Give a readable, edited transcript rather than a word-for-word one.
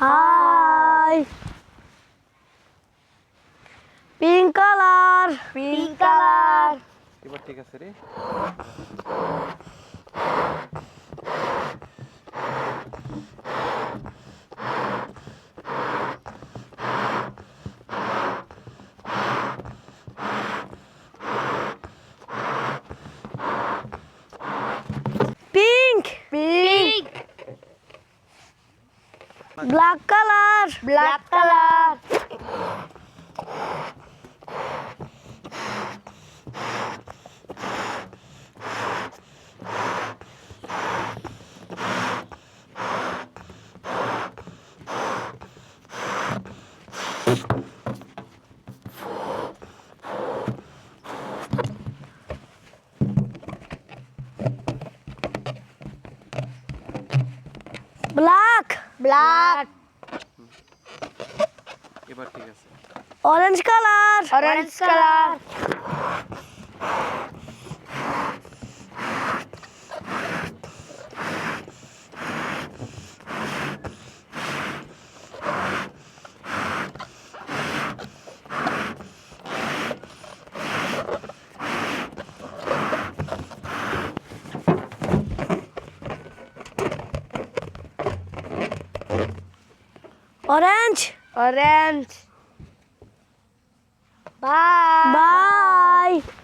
Hi. Pink color. Pink color. এবার ঠিক আছে রে। Pink. Pink. Black color. Black color. Black. Black. এবার ঠিক আছে। Orange color. Orange color. Orange. Orange. Bye. Bye.